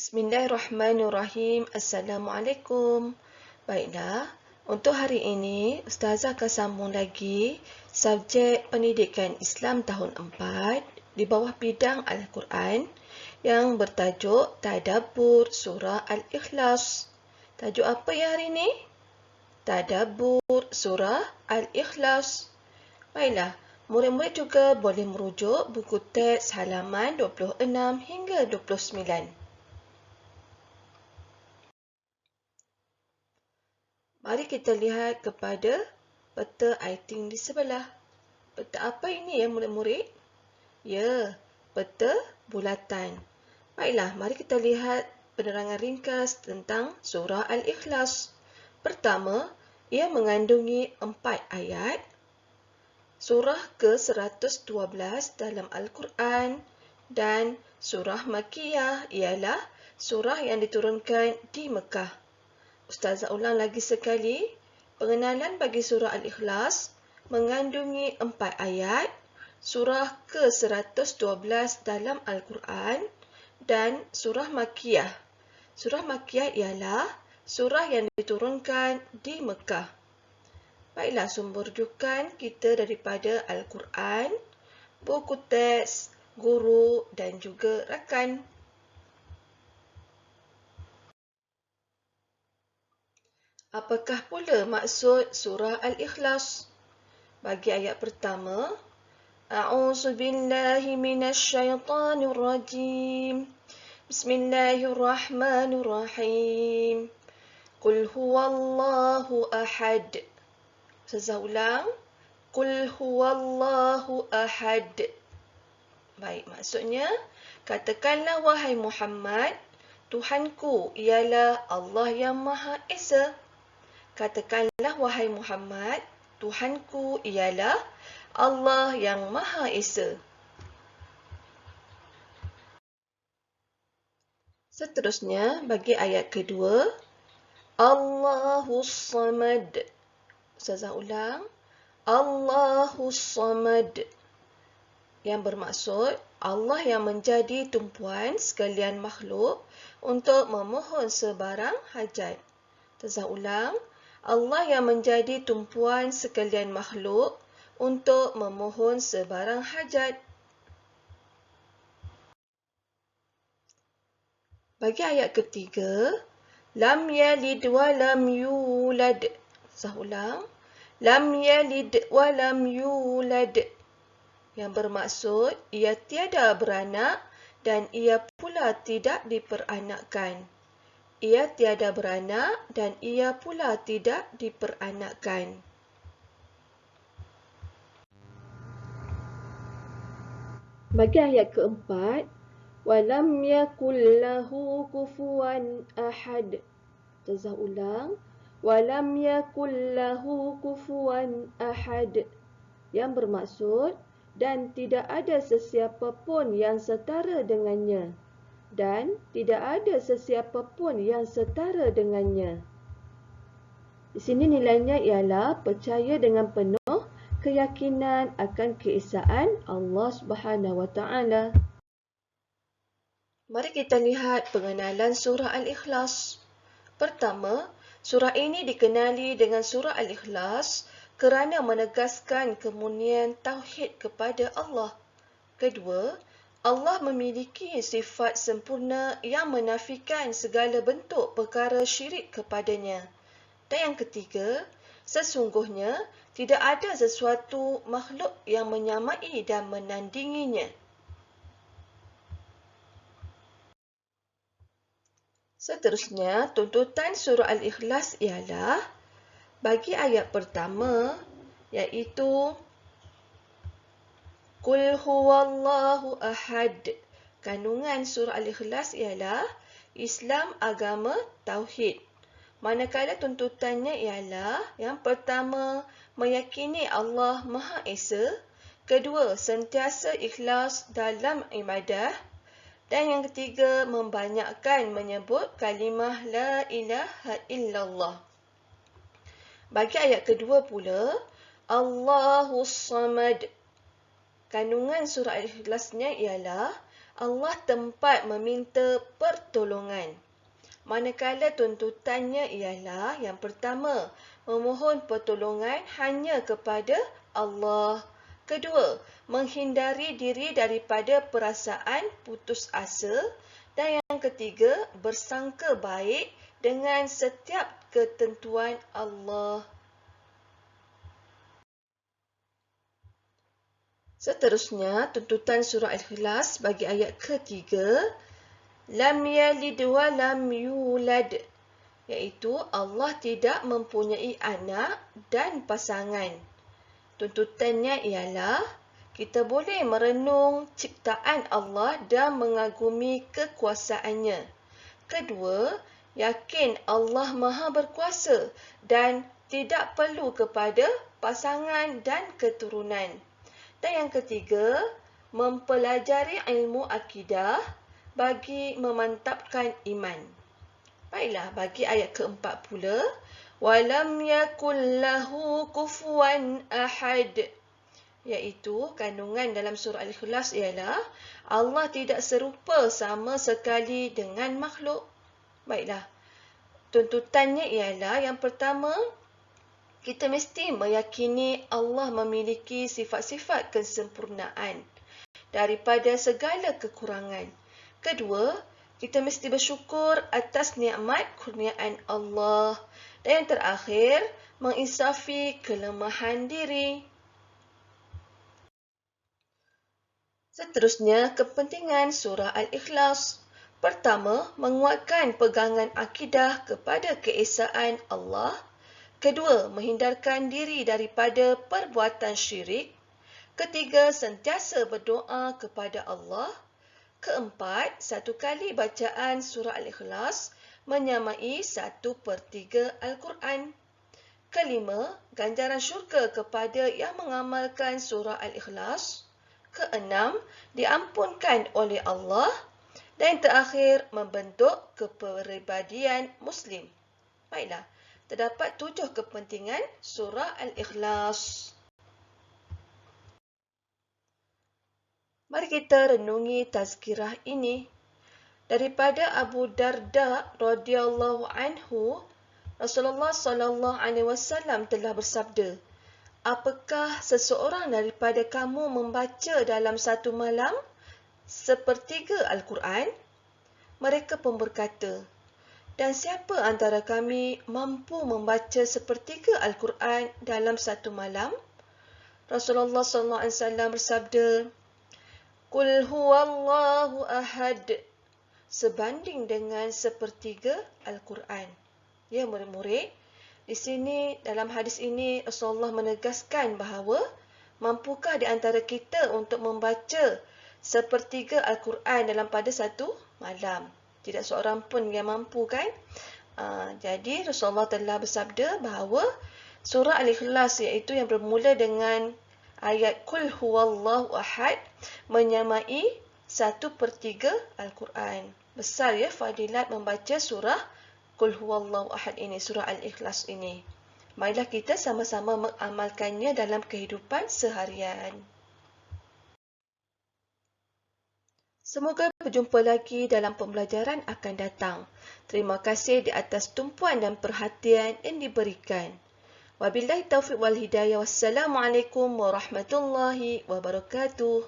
Bismillahirrahmanirrahim. Assalamualaikum. Baiklah, untuk hari ini Ustazah akan sambung lagi subjek pendidikan Islam tahun 4 di bawah bidang Al-Quran yang bertajuk Tadabbur Surah Al-Ikhlas. Tajuk apa ya hari ini? Tadabbur Surah Al-Ikhlas. Baiklah, murid-murid juga boleh merujuk buku teks halaman 26 hingga 29. Mari kita lihat kepada peta iting di sebelah. Peta apa ini ya murid-murid? Ya, peta bulatan. Baiklah, mari kita lihat penerangan ringkas tentang surah Al-Ikhlas. Pertama, ia mengandungi 4 ayat. Surah ke-112 dalam Al-Quran dan surah Makkiyah ialah surah yang diturunkan di Mekah. Ustazah ulang lagi sekali, pengenalan bagi surah Al-Ikhlas mengandungi 4 ayat, surah ke-112 dalam Al-Quran dan surah Makkiyah. Surah Makkiyah ialah surah yang diturunkan di Mekah. Baiklah, sumber rujukan kita daripada Al-Quran, buku teks, guru dan juga rakan. Apakah pula maksud surah Al-Ikhlas? Bagi ayat pertama, A'udzubillahi minasyaitanirrajim. Bismillahirrahmanirrahim. Qul huwallahu ahad. Ustazah ulang. Qul huwallahu ahad. Baik, maksudnya, katakanlah wahai Muhammad, Tuhanku ialah Allah yang Maha Esa. Katakanlah wahai Muhammad, Tuhanku ialah Allah yang Maha Esa. Seterusnya, bagi ayat kedua, Allahus Samad. Ustazah ulang. Allahus Samad. Yang bermaksud Allah yang menjadi tumpuan sekalian makhluk untuk memohon sebarang hajat. Ustazah ulang. Allah yang menjadi tumpuan sekalian makhluk untuk memohon sebarang hajat. Bagi ayat ketiga, Lam yalid wa lam yulad. Saya ulang. Lam yalid wa lam yulad. Yang bermaksud, ia tiada beranak dan ia pula tidak diperanakkan. Ia tiada beranak dan ia pula tidak diperanakkan. Bagi ayat keempat, walam yakul lahu kufuwan ahad. Ustazah ulang. Walam yakul lahu kufuwan ahad. Yang bermaksud, dan tidak ada sesiapa pun yang setara dengannya. Dan tidak ada sesiapa pun yang setara dengannya. Di sini nilainya ialah percaya dengan penuh keyakinan akan keesaan Allah Subhanahu Wa Taala. Mari kita lihat pengenalan surah Al-Ikhlas. Pertama, surah ini dikenali dengan surah Al-Ikhlas kerana menegaskan kemurnian tauhid kepada Allah. Kedua, Allah memiliki sifat sempurna yang menafikan segala bentuk perkara syirik kepadanya. Dan yang ketiga, sesungguhnya tidak ada sesuatu makhluk yang menyamai dan menandinginya. Seterusnya, tuntutan surah Al-Ikhlas ialah bagi ayat pertama, iaitu Qul huwallahu ahad. Kandungan surah Al-Ikhlas ialah Islam agama tauhid. Manakala tuntutannya ialah yang pertama, meyakini Allah Maha Esa. Kedua, sentiasa ikhlas dalam ibadah. Dan yang ketiga, membanyakkan menyebut kalimah la ilaha illallah. Bagi ayat kedua pula, Allahus Samad. Kandungan surah Al-Ikhlasnya ialah Allah tempat meminta pertolongan. Manakala tuntutannya ialah yang pertama, memohon pertolongan hanya kepada Allah. Kedua, menghindari diri daripada perasaan putus asa. Dan yang ketiga, bersangka baik dengan setiap ketentuan Allah. Seterusnya, tuntutan surah Al-Ikhlas bagi ayat ketiga, lam yalid wa lam yulad, iaitu Allah tidak mempunyai anak dan pasangan. Tuntutannya ialah kita boleh merenung ciptaan Allah dan mengagumi kekuasaannya. Kedua, yakin Allah Maha Berkuasa dan tidak perlu kepada pasangan dan keturunan. Dan yang ketiga, mempelajari ilmu akidah bagi memantapkan iman. Baiklah, bagi ayat keempat pula, walam yakul lahu kufuwan ahad, iaitu kandungan dalam surah Al-Ikhlas ialah Allah tidak serupa sama sekali dengan makhluk. Baiklah, tuntutannya ialah yang pertama, kita mesti meyakini Allah memiliki sifat-sifat kesempurnaan daripada segala kekurangan. Kedua, kita mesti bersyukur atas nikmat kurniaan Allah. Dan yang terakhir, menginsafi kelemahan diri. Seterusnya, kepentingan surah Al-Ikhlas. Pertama, menguatkan pegangan akidah kepada keesaan Allah. Kedua, menghindarkan diri daripada perbuatan syirik. Ketiga, sentiasa berdoa kepada Allah. Keempat, satu kali bacaan surah Al-Ikhlas menyamai 1/3 Al-Quran. Kelima, ganjaran syurga kepada yang mengamalkan surah Al-Ikhlas. Keenam, diampunkan oleh Allah. Dan yang terakhir, membentuk kepribadian Muslim. Baiklah, terdapat 7 kepentingan surah Al-Ikhlas. Mari kita renungi tazkirah ini. Daripada Abu Darda radhiyallahu anhu, Rasulullah sallallahu alaihi wasallam telah bersabda, apakah seseorang daripada kamu membaca dalam satu malam 1/3 Al-Quran? Mereka pun berkata, dan siapa antara kami mampu membaca 1/3 Al-Quran dalam satu malam? Rasulullah sallallahu alaihi wasallam bersabda, Qul huwallahu ahad, sebanding dengan 1/3 Al-Quran. Ya murid-murid, di sini dalam hadis ini Rasulullah menegaskan bahawa mampukah di antara kita untuk membaca 1/3 Al-Quran dalam pada satu malam? Tidak seorang pun yang mampu, kan? Jadi Rasulullah telah bersabda bahawa surah Al-Ikhlas, iaitu yang bermula dengan ayat Qul huwallahu ahad, menyamai 1/3 Al-Quran. Besar ya fadilat membaca surah Qul huwallahu ahad ini, surah Al-Ikhlas ini. Marilah kita sama-sama mengamalkannya dalam kehidupan seharian. Semoga berjumpa lagi dalam pembelajaran akan datang. Terima kasih di atas tumpuan dan perhatian yang diberikan. Wabillahi taufiq wal hidayah. Wassalamualaikum warahmatullahi wabarakatuh.